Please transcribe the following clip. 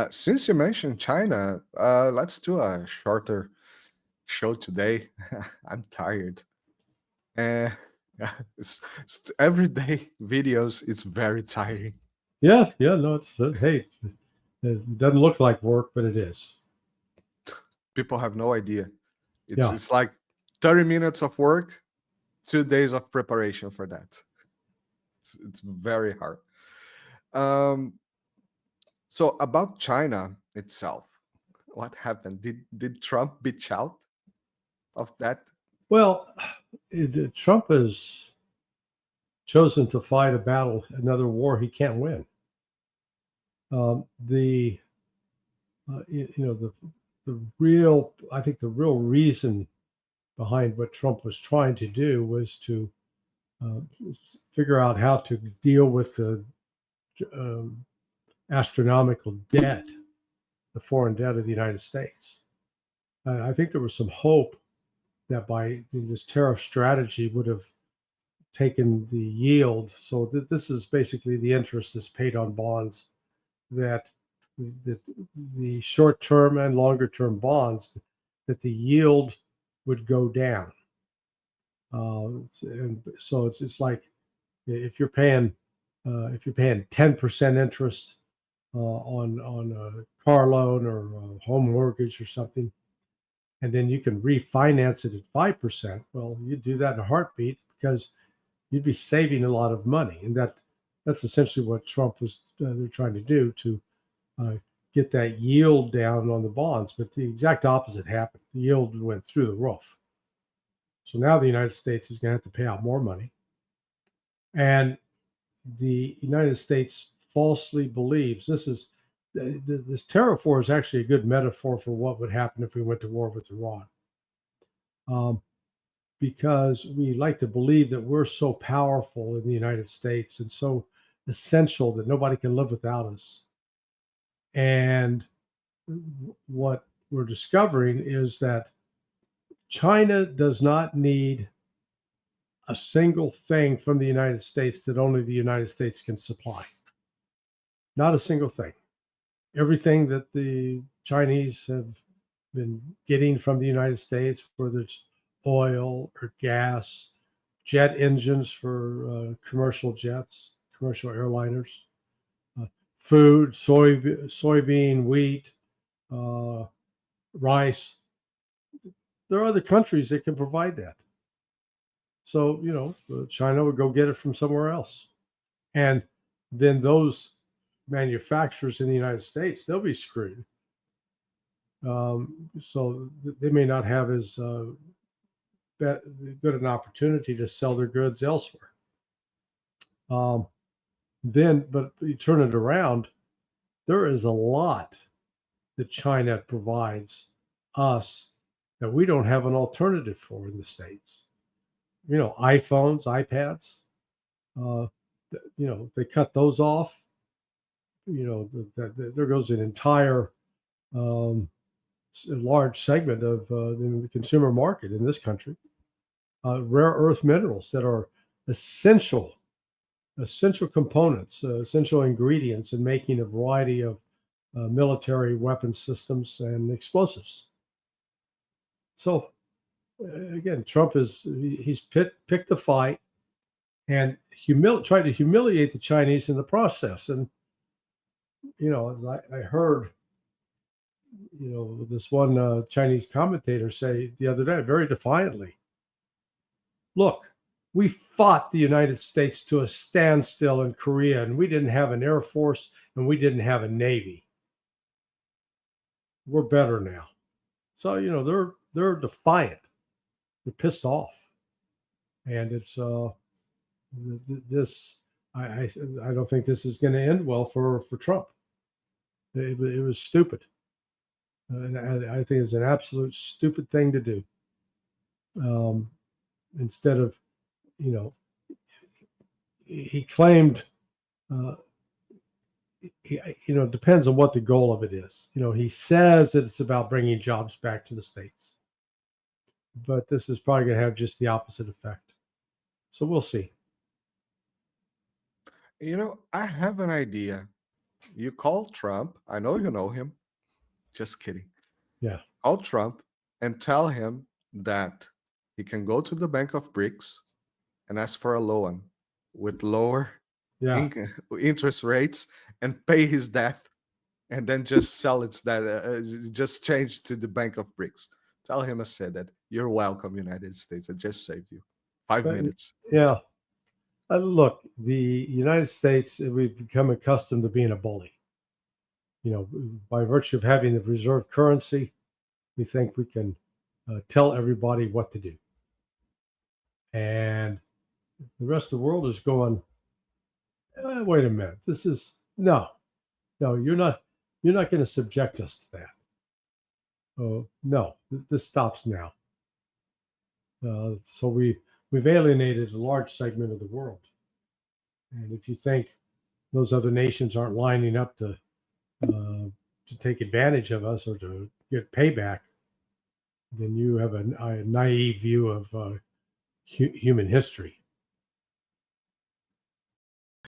Since you mentioned China, let's do a shorter show today. I'm tired. Uh, everyday videos, it's very tiring. Yeah, no, it's hey, it doesn't look like work, but it is. People have no idea. It's Yeah. it's like 30 minutes of work, 2 days of preparation for that. It's very hard. Um, so about China itself, what happened? Did Trump bitch out of that? Well, Trump has chosen to fight a battle, another war he can't win. The I think the real reason behind what Trump was trying to do was to figure out how to deal with the astronomical debt, the foreign debt of the United States. I think there was some hope that by this tariff strategy would have taken the yield. So this is basically the interest that's paid on bonds, that the short-term and longer-term bonds, that the yield would go down. And so it's like if you're paying 10% interest on a car loan or a home mortgage or something, and then you can refinance it at 5%. Well, you'd do that in a heartbeat because you'd be saving a lot of money, and that's essentially what Trump was they're trying to do, to get that yield down on the bonds. But the exact opposite happened. The yield went through the roof. So now the United States is going to have to pay out more money, and the United States falsely believes this tariff war is actually a good metaphor for what would happen if we went to war with Iran. Because we like to believe that we're so powerful in the United States and so essential that nobody can live without us. And what we're discovering is that China does not need a single thing from the United States that only the United States can supply. Not a single thing. Everything that the Chinese have been getting from the United States, whether it's oil or gas, jet engines for commercial jets, commercial airliners, food, soybean, wheat, rice. There are other countries that can provide that. So, China would go get it from somewhere else. And then those manufacturers in the United States, they'll be screwed. So they may not have as good an opportunity to sell their goods elsewhere. But you turn it around, there is a lot that China provides us that we don't have an alternative for in the States. iPhones, iPads, they cut those off. There goes an entire large segment of the consumer market in this country. Rare earth minerals that are essential components, essential ingredients in making a variety of military weapon systems and explosives. So again, Trump he's picked the fight and tried to humiliate the Chinese in the process. And as I heard, this one Chinese commentator say the other day, very defiantly, look, we fought the United States to a standstill in Korea, and we didn't have an Air Force and we didn't have a Navy. We're better now. So, they're defiant. They're pissed off. And it's I don't think this is going to end well for Trump. It was stupid. And I think it's an absolute stupid thing to do. Instead of, he claimed, it depends on what the goal of it is. He says that it's about bringing jobs back to the States. But this is probably going to have just the opposite effect. So we'll see. I have an idea. You call Trump. I know you know him. Just kidding. Yeah. Call Trump and tell him that he can go to the Bank of BRICS and ask for a loan with lower Yeah. interest rates and pay his debt, and then just sell its debt, just change to the Bank of BRICS. Tell him I said that. You're welcome, United States. I just saved you 5 But- minutes. Yeah. Look, the United States, we've become accustomed to being a bully. You know, by virtue of having the reserve currency, we think we can tell everybody what to do. And the rest of the world is going, wait a minute, this is, no, you're not going to subject us to that. Oh, no, this stops now. So we've alienated a large segment of the world. And if you think those other nations aren't lining up to take advantage of us or to get payback, then you have a naive view of human history.